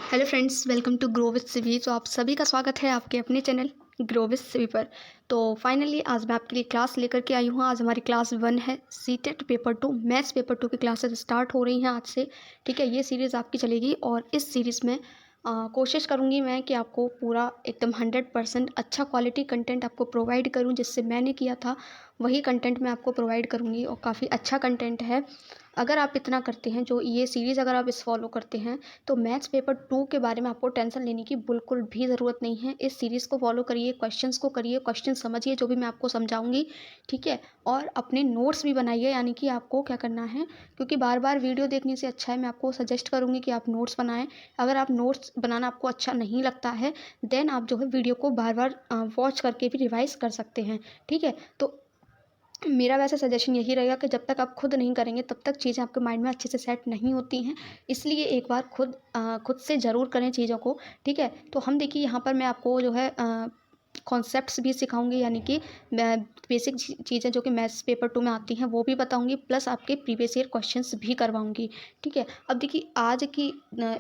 Hello friends, welcome to grow with CV. तो आप सभी का स्वागत है आपके अपने चैनल ग्रो विद सिवी पर। तो फाइनली आज मैं आपके लिए क्लास लेकर के आई हूँ। आज हमारी क्लास 1 है, सीटेट पेपर 2 मैथ्स पेपर 2 की क्लासेस स्टार्ट हो रही हैं आज से। ठीक है, ये सीरीज़ आपकी चलेगी और इस सीरीज़ में कोशिश करूँगी मैं कि आपको पूरा एकदम 100% अच्छा क्वालिटी कंटेंट आपको प्रोवाइड करूँ। जिससे मैंने किया था वही कंटेंट मैं आपको प्रोवाइड करूँगी और काफ़ी अच्छा कंटेंट है। अगर आप इतना करते हैं, जो ये सीरीज़ अगर आप इस फॉलो करते हैं, तो मैथ्स पेपर 2 के बारे में आपको टेंशन लेने की बिल्कुल भी ज़रूरत नहीं है। इस सीरीज़ को फॉलो करिए, क्वेश्चंस को करिए, क्वेश्चन समझिए जो भी मैं आपको समझाऊंगी। ठीक है, और अपने नोट्स भी बनाइए। यानी कि आपको क्या करना है, क्योंकि बार बार वीडियो देखने से अच्छा है, मैं आपको सजेस्ट करूँगी कि आप नोट्स बनाएं। अगर आप नोट्स बनाना आपको अच्छा नहीं लगता है, देन आप जो है वीडियो को बार बार वॉच करके भी रिवाइज़ कर सकते हैं। ठीक है, तो मेरा वैसे सजेशन यही रहेगा कि जब तक आप खुद नहीं करेंगे तब तक चीज़ें आपके माइंड में अच्छे से सेट नहीं होती हैं। इसलिए एक बार खुद से ज़रूर करें चीज़ों को। ठीक है, तो हम देखिए यहाँ पर मैं आपको जो है कॉन्सेप्ट्स भी सिखाऊंगी। यानी कि मैं बेसिक चीज़ें जो कि मैथ्स पेपर 2 में आती हैं वो भी बताऊंगी, प्लस आपके प्रीवियस ईयर क्वेश्चंस भी करवाऊंगी। ठीक है, अब देखिए आज की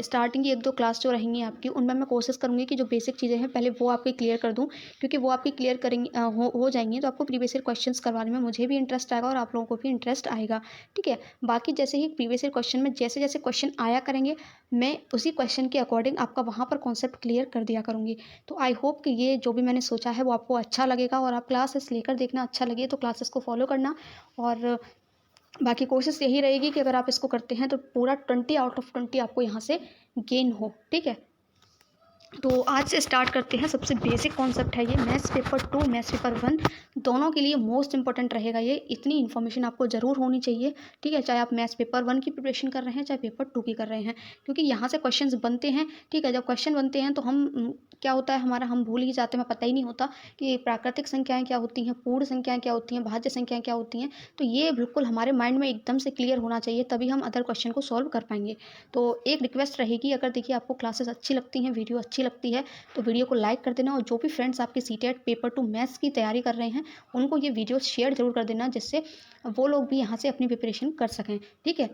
स्टार्टिंग की 1-2 क्लास जो रहेंगी आपकी, उनमें मैं कोशिश करूँगी कि जो बेसिक चीज़ें हैं पहले वो आपकी क्लियर कर दूँ। क्योंकि वो आपकी क्लियर करेंगी हो जाएंगी तो आपको प्रीवियस ईयर क्वेश्चंस करवाने में मुझे भी इंटरेस्ट आएगा और आप लोगों को भी इंटरेस्ट आएगा। ठीक है, बाकी जैसे ही प्रीवियस ईयर क्वेश्चन में जैसे जैसे क्वेश्चन आया करेंगे, मैं उसी क्वेश्चन के अकॉर्डिंग आपका वहाँ पर कॉन्सेप्ट क्लियर कर दिया करूँगी। तो आई होप कि ये जो भी मैंने सोचा है वो आपको अच्छा लगेगा और आप क्लासेस लेकर देखना। अच्छा लगे तो क्लासेस को फॉलो करना। और बाकी कोशिश यही रहेगी कि अगर आप इसको करते हैं तो पूरा 20 आउट ऑफ 20 आपको यहाँ से गेन हो। ठीक है, तो आज से स्टार्ट करते हैं। सबसे बेसिक कॉन्सेप्ट है ये, मैथ्स पेपर 2 मैथ्स पेपर 1 दोनों के लिए मोस्ट इंपॉर्टेंट रहेगा ये। इतनी इन्फॉर्मेशन आपको ज़रूर होनी चाहिए। ठीक है, चाहे आप मैथ्स पेपर 1 की प्रिपरेशन कर रहे हैं, चाहे पेपर 2 की कर रहे हैं, क्योंकि यहाँ से क्वेश्चंस बनते हैं। ठीक है, जब क्वेश्चन बनते हैं तो क्या होता है हमारा, हम भूल ही जाते हैं, हमें पता ही नहीं होता कि प्राकृतिक संख्याएँ क्या होती हैं, पूर्ण संख्याएँ क्या होती हैं, भाज्य संख्याएँ क्या होती हैं। तो ये बिल्कुल हमारे माइंड में एकदम से क्लियर होना चाहिए, तभी हम अदर क्वेश्चन को सॉल्व कर पाएंगे। तो एक रिक्वेस्ट रहेगी, अगर देखिए आपको क्लासेस अच्छी लगती हैं, वीडियो अच्छी लगती है, तो वीडियो को लाइक कर देना। और जो भी फ्रेंड्स आपके सीटेट पेपर 2 मैथ्स की तैयारी कर रहे हैं, उनको ये वीडियो शेयर जरूर कर देना, जिससे वो लोग भी यहाँ से अपनी प्रिपरेशन कर सकें। ठीक है,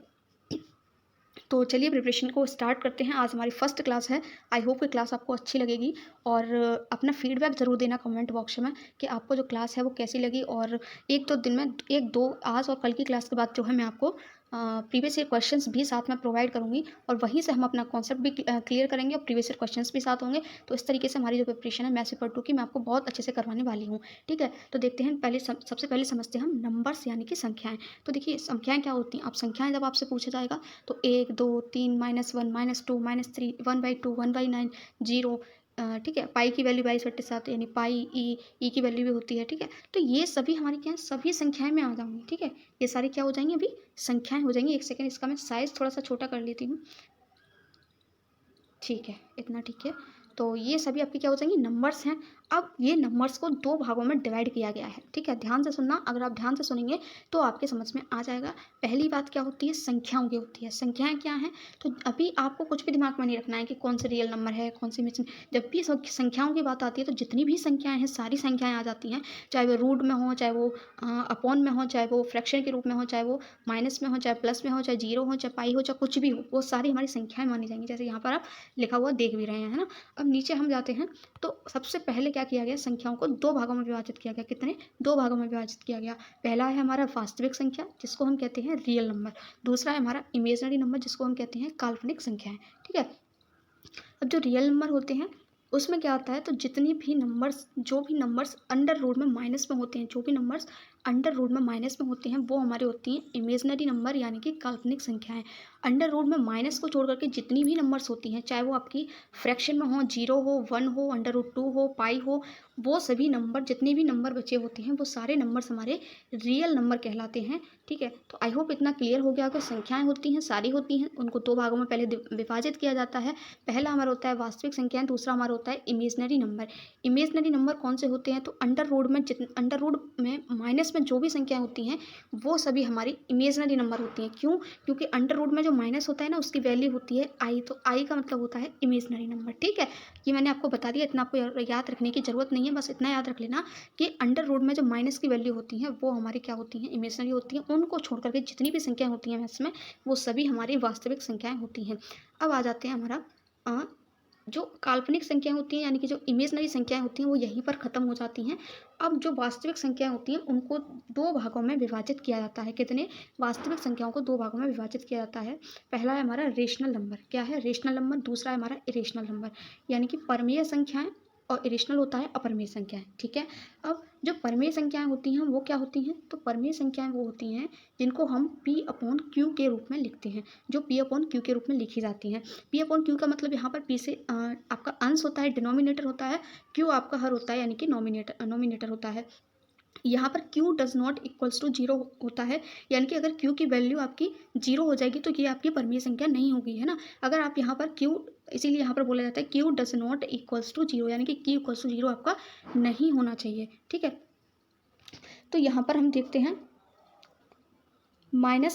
तो चलिए प्रिपरेशन को स्टार्ट करते हैं। आज हमारी फर्स्ट क्लास है। आई होप कि क्लास आपको अच्छी लगेगी और अपना फीडबैक ज़रूर देना कमेंट बॉक्स में कि आपको जो क्लास है वो कैसी लगी। और 1-2 दिन में 1-2 आज और कल की क्लास के बाद जो है मैं आपको प्रीवियस ईयर क्वेश्चंस भी साथ में प्रोवाइड करूँगी और वहीं से हम अपना कॉन्सेप्ट भी क्लियर करेंगे और प्रीवियस ईयर क्वेश्चंस भी साथ होंगे। तो इस तरीके से हमारी जो प्रिपरेशन है मैथ्स पेपर 2 की, मैं आपको बहुत अच्छे से करवाने वाली हूँ। ठीक है, तो देखते हैं। सबसे पहले समझते हैं हम नंबर्स यानी कि संख्याएँ। तो देखिए संख्याएँ क्या होती हैं। अब संख्याएँ जब आपसे पूछा जाएगा तो 1, 2, 3, -1, -2, -3, 1/2, 1/9, 0। ठीक है, पाई की वैल्यू 22/7 यानी पाई ई की वैल्यू भी होती है। ठीक है, तो ये सभी हमारी क्या है, सभी संख्याएं में आ जाऊंगी। ठीक है, ये सारी क्या हो जाएंगी, अभी संख्याएं हो जाएंगी। एक सेकेंड, इसका मैं साइज थोड़ा सा छोटा कर लेती हूँ। ठीक है, इतना ठीक है। तो ये सभी आपकी क्या हो जाएंगी, नंबर्स हैं। अब ये नंबर्स को 2 भागों में डिवाइड किया गया है। ठीक है, ध्यान से सुनना। अगर आप ध्यान से सुनेंगे तो आपके समझ में आ जाएगा। पहली बात क्या होती है, संख्याओं की होती है। संख्याएं क्या हैं, तो अभी आपको कुछ भी दिमाग में नहीं रखना है कि कौन से रियल नंबर है, कौन सी मिसिंग। जब भी संख्याओं की बात आती है तो जितनी भी संख्याएं हैं सारी संख्याएं आ जाती हैं। चाहे वो रूट में हो, चाहे वो अपॉन में हो, चाहे वो फ्रैक्शन के रूप में हो, चाहे वो माइनस में हो, चाहे प्लस में हो, चाहे जीरो हो, चाहे पाई हो, चाहे कुछ भी हो, वो सारी हमारी संख्याएं मानी जाएंगी। जैसे यहाँ पर आप लिखा हुआ देख भी रहे हैं, है ना। अब नीचे हम जाते हैं तो सबसे पहले क्या किया गया, संख्याओं को 2 भागों में विभाजित किया गया। कितने, 2 भागों में विभाजित किया गया। पहला है हमारा वास्तविक संख्या जिसको हम कहते हैं रियल नंबर। दूसरा है हमारा इमेजिनरी नंबर जिसको हम कहते हैं काल्पनिक संख्याएं। ठीक है, अब जो रियल नंबर होते हैं उसमें क्या होता है, तो जितनी भी नंबर्स, जो भी नंबर्स अंडर रूट में माइनस में होते हैं, जो भी नंबर्स अंडर रूट में माइनस में होते हैं वो हमारे होती हैं इमेजिनरी नंबर यानी कि काल्पनिक संख्याएं। अंडर रूट में माइनस को छोड़ करके जितनी भी नंबर्स होती हैं, चाहे वो आपकी फ्रैक्शन में हो, 0 हो, 1 हो, अंडर रूट 2 हो, पाई हो, वो सभी नंबर, जितने भी नंबर बचे होते हैं वो सारे नंबर्स हमारे रियल नंबर कहलाते हैं। ठीक है, तो आई होप इतना क्लियर हो गया कि संख्याएं होती हैं, सारी होती हैं, उनको 2 भागों में पहले विभाजित किया जाता है। पहला हमारा होता है वास्तविक संख्याएं, दूसरा हमारा होता है इमेजिनरी नंबर। इमेजिनरी नंबर कौन से होते हैं, तो अंडर रूट में माइनस में जो भी संख्याएं होती हैं वो सभी हमारी इमेजिनरी नंबर होती हैं। क्यों, क्योंकि अंडर रूट में जो माइनस होता है ना उसकी वैल्यू होती है आई, तो आई का मतलब होता है इमेजिनरी नंबर। ठीक है, ये मैंने आपको बता दिया, इतना आपको याद रखने की जरूरत नहीं है। बस इतना याद रख लेना कि अंडर रूट में जो माइनस की वैल्यू होती हैं वो हमारी क्या होती हैं, इमेजिनरी होती हैं। उनको छोड़ करके जितनी भी संख्याएं होती हैं मैथ्स में वो सभी हमारी वास्तविक संख्याएं होती हैं। अब आ जाते हैं हमारा जो काल्पनिक संख्याएँ होती हैं यानी कि जो इमेजिनरी संख्याएँ होती हैं वो यहीं पर ख़त्म हो जाती हैं। अब जो वास्तविक संख्याएँ होती हैं उनको 2 भागों में विभाजित किया जाता है। कितने? वास्तविक संख्याओं को 2 भागों में विभाजित किया जाता है। पहला है हमारा रेशनल नंबर, क्या है? Rational number. दूसरा है हमारा इरेशनल नंबर, यानी कि परमेय संख्याएँ, और इरेशनल होता है अपरिमेय संख्याएँ, ठीक है? अब जो परमेय संख्याएँ होती हैं वो क्या होती हैं? तो परमेय संख्याएँ वो होती हैं जिनको हम P/Q के रूप में लिखते हैं, जो P/Q के रूप में लिखी जाती हैं। P/Q का मतलब यहाँ पर P से आपका अंश होता है, डिनोमिनेटर होता है, Q आपका हर होता है यानी कि नोमिनेटर होता है। यहाँ पर Q does not equals to 0 होता है, यानी कि अगर Q की वैल्यू आपकी 0 हो जाएगी तो ये आपकी परमीय संख्या नहीं होगी, है ना? अगर आप यहाँ पर Q, इसीलिए यहाँ पर बोला जाता है Q does not equals to 0, यानी कि Q इक्वल्स टू 0 आपका नहीं होना चाहिए, ठीक है? तो यहाँ पर हम देखते हैं -9,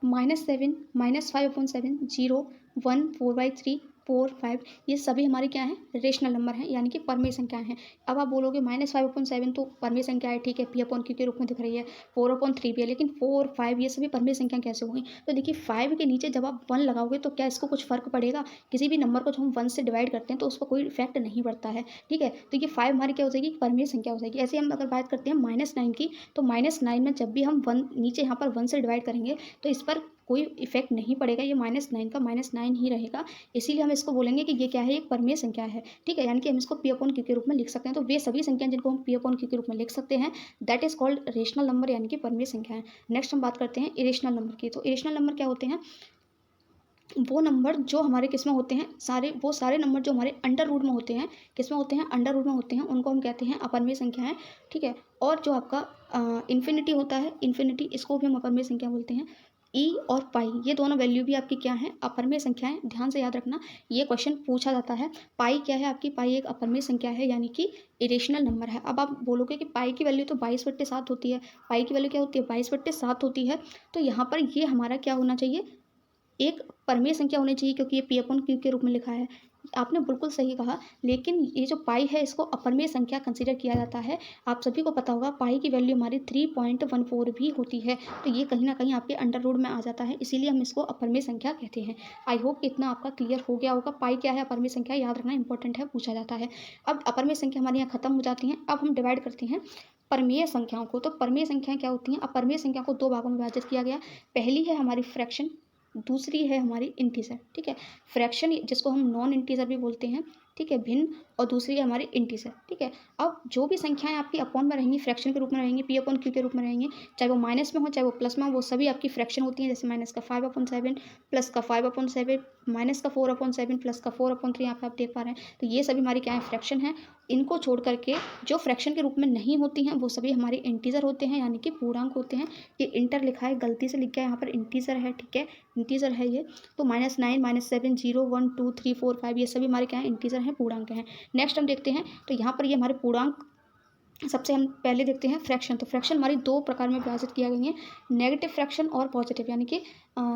-7, -5/7, 0, 1, 4/3, 4, 5, ये सभी हमारे क्या हैं? रेशनल नंबर हैं, यानी कि परमेय संख्याएँ हैं। अब आप बोलोगे -5/7 तो परमेय संख्या है, ठीक है, P/Q के रूप में दिख रही है, 4/3 भी है, लेकिन 4, 5 ये सभी परमेय संख्या कैसे हो गई? तो देखिए 5 के नीचे जब आप 1 लगाओगे तो क्या इसको कुछ फ़र्क पड़ेगा? किसी भी नंबर को जब हम 1 से डिवाइड करते हैं तो उस पर कोई इफ़ेक्ट नहीं पड़ता है, ठीक है? तो ये 5 हमारी क्या हो जाएगी? परमेय संख्या हो जाएगी। ऐसे ही हम अगर बात करते हैं -9 की, तो -9 में जब भी हम 1 नीचे यहाँ पर 1 से डिवाइड करेंगे तो इस पर कोई इफ़ेक्ट नहीं पड़ेगा, ये -9 का -9 ही रहेगा। इसीलिए हम इसको बोलेंगे कि ये क्या है? एक परमेय संख्या है, ठीक है? यानी कि हम इसको P/Q के रूप में लिख सकते हैं। तो वे सभी संख्याएँ जिनको हम P/Q के रूप में लिख सकते हैं, that is called rational number, यानी कि परमेय संख्याएँ। नेक्स्ट हम बात करते हैं इरेशनल नंबर की। तो इरेशनल नंबर क्या होते हैं? वो नंबर जो हमारे किस में होते हैं? वो सारे नंबर जो हमारे अंडर रूट में होते हैं, किस में होते हैं? अंडर रूट में होते हैं, उनको हम कहते हैं अपरिमेय संख्याएँ, ठीक है? और जो आपका इन्फिनिटी होता है, इन्फिनिटी, इसको भी हम अपरिमेय संख्या बोलते हैं। ई और पाई, ये दोनों वैल्यू भी आपकी क्या हैं? अपरिमेय संख्याएँ। ध्यान से याद रखना, ये क्वेश्चन पूछा जाता है। पाई क्या है आपकी? पाई एक अपरिमेय संख्या है, यानी कि इरेशनल नंबर है। अब आप बोलोगे कि पाई की वैल्यू तो 22/7 होती है। पाई की वैल्यू क्या होती है? 22/7 होती है। तो यहाँ पर ये हमारा क्या होना चाहिए? एक परमेय संख्या होनी चाहिए, क्योंकि ये P/Q के रूप में लिखा है। आपने बिल्कुल सही कहा, लेकिन ये जो पाई है इसको अपरमेय संख्या कंसीडर किया जाता है। आप सभी को पता होगा पाई की वैल्यू हमारी 3.14 भी होती है, तो ये कहीं न कहीं आपके अंडर रूट में आ जाता है, इसीलिए हम इसको अपरमेय संख्या कहते हैं। आई होप इतना आपका क्लियर हो गया होगा। पाई क्या है? अपरमेय संख्या, याद रखना इंपॉर्टेंट है, पूछा जाता है। अब अपरमेय संख्या हमारे यहाँ खत्म हो जाती हैं। अब हम डिवाइड करते हैं परमेय संख्याओं को। तो परमेय संख्याएँ क्या होती हैं? अपरमेय संख्या को 2 भागों में विभाजित किया गया। पहली है हमारी फ्रैक्शन, दूसरी है हमारी इंटीजर, ठीक है? फ्रैक्शन जिसको हम नॉन इंटीजर भी बोलते हैं, ठीक है, भिन्न, और दूसरी है हमारी इंटीजर, ठीक है? अब जो भी संख्याएँ आपकी अपॉन में रहेंगी, फ्रैक्शन के रूप में रहेंगी, P/Q के रूप में रहेंगी, चाहे वो माइनस में हो, चाहे वो प्लस में हो, वो सभी आपकी फ्रैक्शन होती हैं। जैसे माइनस का 5/7, प्लस का 5/7, माइनस का 4/7, प्लस का 4/3, यहाँ पे आप देख पा रहे हैं। तो ये सभी हमारी क्या है? फ्रैक्शन है। इनको छोड़ करके जो फ्रैक्शन के रूप में नहीं होती हैं, वो सभी हमारे इंटीजर होते हैं, यानी कि पूर्णांक होते हैं। ये इंटर लिखा है, गलती से लिख गया, यहाँ पर इंटीजर है, ठीक है? इंटीजर है ये। तो -9, -7, 0, 1, 2, 3, 4, 5 ये सभी हमारे क्या हैं? इंटीजर हैं, पूर्णांक हैं। नेक्स्ट हम देखते हैं, तो यहाँ पर ये हमारे पूर्णांक, सबसे हम पहले देखते हैं फ्रैक्शन। तो फ्रैक्शन हमारी 2 प्रकार में विभाजित किया गई है, नेगेटिव फ्रैक्शन और पॉजिटिव, यानी कि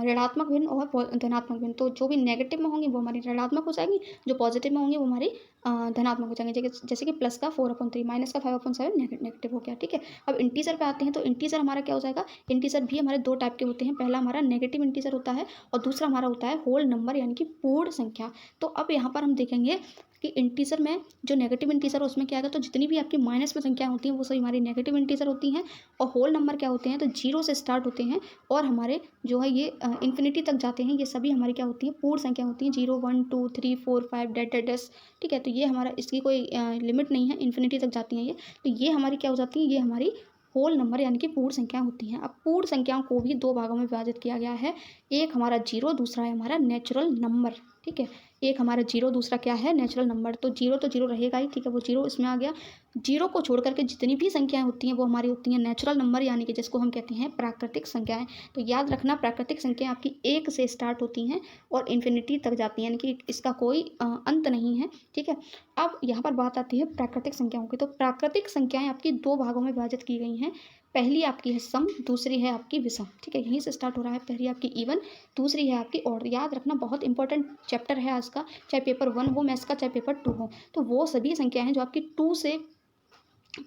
ऋणात्मक भिन्न और धनात्मक भिन्न। तो जो भी नेगेटिव में होंगी वो हमारी ऋणात्मक हो जाएंगी, जो पॉजिटिव में होंगी वो हमारी धनात्मक हो जाएंगे। जैसे कि प्लस का 4/3, माइनस का 5/7 नेगेटिव हो गया, ठीक है? अब इंटीजर पे आते हैं, तो इंटीजर हमारा क्या हो जाएगा? इंटीजर भी हमारे 2 टाइप के होते हैं। पहला हमारा नेगेटिव इंटीजर होता है, और दूसरा हमारा होता है होल नंबर, यानी कि पूर्ण संख्या। तो अब यहाँ पर हम देखेंगे कि इंटीजर में जो नेगेटिव इंटीजर है उसमें क्या आएगा? तो जितनी भी आपकी माइनस में संख्याएँ होती हैं वो सभी हमारी नेगेटिव इंटीजर होती हैं। और होल नंबर क्या होते हैं? तो 0 से स्टार्ट होते हैं, और हमारे जो है ये इन्फिनिटी तक जाते हैं। ये सभी हमारी क्या होती हैं? पूर्ण संख्या होती हैं। 0, 1, 2, 3, 4, 5 डैश डैश डैश, ठीक है? तो ये हमारा, इसकी कोई लिमिट नहीं है, इन्फिनिटी तक जाती हैं ये। तो ये हमारी क्या हो जाती हैं? ये हमारी होल नंबर, यानी कि पूर्ण संख्या होती हैं। अब पूर्ण संख्याओं को भी 2 भागों में विभाजित किया गया है। एक हमारा 0, दूसरा है हमारा नेचुरल नंबर, ठीक है? एक हमारा 0, दूसरा क्या है? Natural number. तो 0 तो 0 रहेगा ही, ठीक है? वो 0 इसमें आ गया। 0 को छोड़ करके जितनी भी संख्याएँ होती हैं वो हमारी होती हैं नेचुरल नंबर, यानी कि जिसको हम कहते हैं प्राकृतिक संख्याएँ। तो याद रखना, प्राकृतिक संख्याएँ आपकी 1 से स्टार्ट होती हैं और इन्फिनिटी तक जाती हैं, यानी कि इसका कोई अंत नहीं है, ठीक है? अब यहाँ पर बात आती है प्राकृतिक संख्याओं की। तो प्राकृतिक संख्याएँ आपकी 2 भागों में विभाजित की गई हैं। पहली आपकी है सम, दूसरी है आपकी विषम, ठीक है? यहीं से स्टार्ट हो रहा है। पहली आपकी इवन, दूसरी है आपकी ऑड। याद रखना, बहुत इंपॉर्टेंट चैप्टर है आज का, चाहे पेपर 1 हो मैथ्स का, चाहे पेपर 2 हो। तो वो सभी संख्या हैं जो आपकी 2 से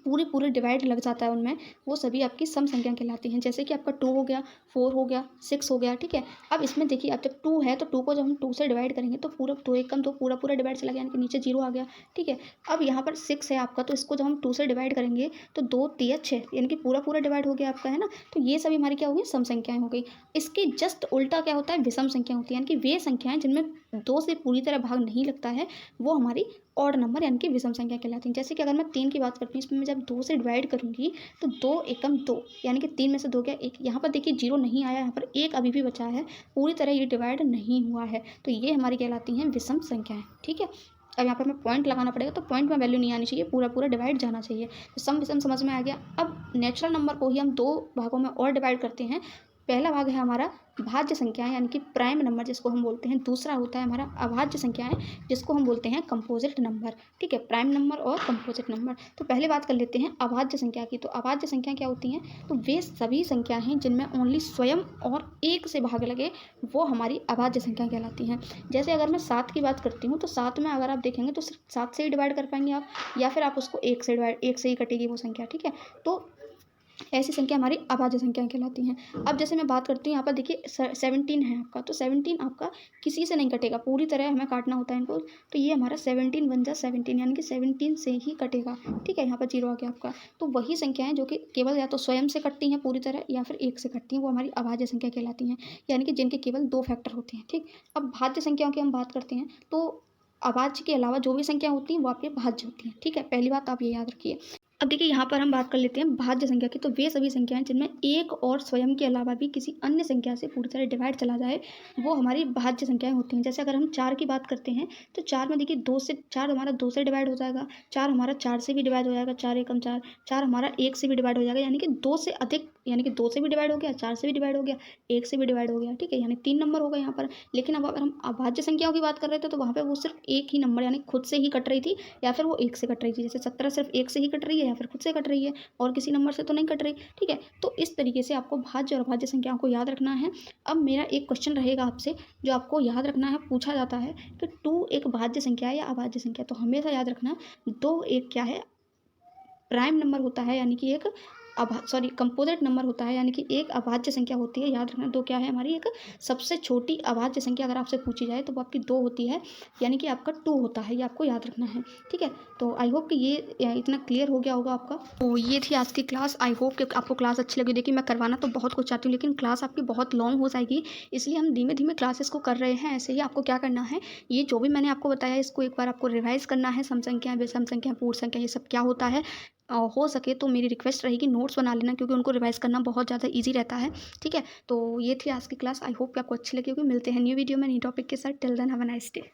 पूरे डिवाइड लग जाता है उनमें, वो सभी आपकी सम संख्या कहलाती हैं। जैसे कि आपका 2 हो गया, 4 हो गया, 6 हो गया, ठीक है। अब इसमें देखिए, अब जब 2 है तो 2 को जब हम 2 से डिवाइड करेंगे तो पूरा 2 एकम 2 पूरा डिवाइड चला गया, यानी कि नीचे 0 आ गया, ठीक है। अब यहाँ पर 6 है आपका, तो इसको जब हम 2 से डिवाइड करेंगे तो 2 तिया 6, यानी कि पूरा डिवाइड हो गया आपका, है ना। तो ये सभी हमारी क्या हो गई, सम संख्याएं हो गई। इसके जस्ट उल्टा क्या होता है, विषम संख्या होती है, यानी कि वे संख्याएं जिनमें 2 से पूरी तरह भाग नहीं लगता है, वो हमारी ऑड नंबर यानी कि विषम संख्या कहलाती हैं। जैसे कि अगर मैं 3 की बात करती हूँ, इसमें मैं जब 2 से डिवाइड करूँगी तो 2 एकम 2, यानी कि 3 में से 2 गया 1। यहाँ पर देखिए 0 नहीं आया, यहाँ पर 1 अभी भी बचा है, पूरी तरह ये डिवाइड नहीं हुआ है, तो ये हमारी कहलाती हैं विषम संख्याएं, ठीक है। अब यहाँ पर हमें पॉइंट लगाना पड़ेगा, तो पॉइंट में वैल्यू नहीं आनी चाहिए, पूरा डिवाइड जाना चाहिए। तो सम विषम समझ में आ गया। अब नेचुरल नंबर को ही हम 2 भागों में और डिवाइड करते हैं। पहला भाग है हमारा भाज्य संख्याएं, यानी कि प्राइम नंबर जिसको हम बोलते हैं। दूसरा होता है हमारा अभाज्य संख्याएं, जिसको हम बोलते हैं कंपोजिट नंबर, ठीक है। प्राइम नंबर और कंपोजिट नंबर। तो पहले बात कर लेते हैं अभाज्य संख्या की। तो अभाज्य संख्या क्या होती हैं, तो वे सभी संख्या हैं जिनमें ओनली स्वयं और 1 से भाग लगे, वो हमारी अभाज्य संख्या कहलाती हैं। जैसे अगर मैं 7 की बात करती हूँ, तो 7 में अगर आप देखेंगे तो सिर्फ 7 से ही डिवाइड कर पाएंगे आप, या फिर आप उसको 1 से ही कटेगी वो संख्या, ठीक है। तो ऐसी संख्या हमारी अभाज्य संख्याएं कहलाती हैं। अब जैसे मैं बात करती हूँ, यहाँ पर देखिए 17 है आपका, तो 17 आपका किसी से नहीं कटेगा, पूरी तरह हमें काटना होता है इनको। तो ये हमारा 17 बन जा 17, यानी कि 17 से ही कटेगा, ठीक है। यहाँ पर 0 आ गया आपका। तो वही संख्याएं जो कि केवल या तो स्वयं से कटती हैं पूरी तरह, या फिर 1 से कटती हैं, वो हमारी अभाज्य संख्या कहलाती हैं, यानी कि जिनके केवल 2 फैक्टर होते हैं, ठीक। अब भाज्य संख्याओं की हम बात करते हैं, तो अभाज्य के अलावा जो भी संख्या होती हैं वो आपके भाज्य होती हैं, ठीक है। पहली बात आप ये याद रखिए। अब देखिए यहाँ पर हम बात कर लेते हैं भाज्य संख्या की। तो वे सभी संख्याएं जिनमें 1 और स्वयं के अलावा भी किसी अन्य संख्या से पूरी तरह डिवाइड चला जाए, वो हमारी भाज्य संख्याएं होती हैं। जैसे अगर हम 4 की बात करते हैं, तो 4 में देखिए 4 हमारा 2 से डिवाइड हो जाएगा, 4 हमारा 4 से भी डिवाइड हो जाएगा, 4 एकम 4, 4 हमारा 1 से भी डिवाइड हो जाएगा, यानी कि 2 से अधिक, यानी कि 2 से भी डिवाइड हो गया, 4 से भी डिवाइड हो गया, 1 से भी डिवाइड हो गया, ठीक है। यानी 3 नंबर होगा यहाँ पर। लेकिन अब अगर हम अभाज्य संख्याओं की बात कर रहे थे, तो वहाँ पर वो सिर्फ एक ही नंबर, यानी खुद से ही कट रही थी, या फिर वो 1 से कट रही थी। जैसे 17 सिर्फ 1 से ही कट रही है, या फिर खुद से कट रही है, और किसी नंबर से तो नहीं कट रही, ठीक है। तो इस तरीके से आपको भाज्य और अभाज्य संख्याओं को याद रखना है। अब मेरा एक क्वेश्चन रहेगा आपसे, जो आपको याद रखना है, पूछा जाता है कि 2 एक भाज्य संख्या है या अभाज्य संख्या। तो हमेशा याद रखना 2 एक क्या है, प्राइम नंबर होता है, यानी कि एक कंपोजिट नंबर होता है, यानी कि एक अभाज्य संख्या होती है। याद रखना 2 क्या है, हमारी एक सबसे छोटी अभाज्य संख्या अगर आपसे पूछी जाए तो वो आपकी 2 होती है, यानी कि आपका 2 होता है, ये आपको याद रखना है, ठीक है। तो आई होप कि ये इतना क्लियर हो गया होगा आपका। तो ये थी आज की क्लास। आई होप कि आपको क्लास अच्छी लगी। देखिए मैं करवाना तो बहुत कुछ चाहती हूँ, लेकिन क्लास आपकी बहुत लॉन्ग हो जाएगी, इसलिए हम धीमे धीमे क्लासेस को कर रहे हैं। ऐसे ही आपको क्या करना है, ये जो भी मैंने आपको बताया, इसको एक बार आपको रिवाइज करना है। सम संख्या, विषम संख्या, पूर्ण संख्या, ये सब क्या होता है। हो सके तो मेरी रिक्वेस्ट रहेगी नोट्स बना लेना, क्योंकि उनको रिवाइज करना बहुत ज़्यादा इजी रहता है, ठीक है। तो ये थी आज की क्लास। आई होप कि आपको अच्छी लगी होगी। मिलते हैं न्यू वीडियो में, न्यू टॉपिक के साथ। Till then have a nice day.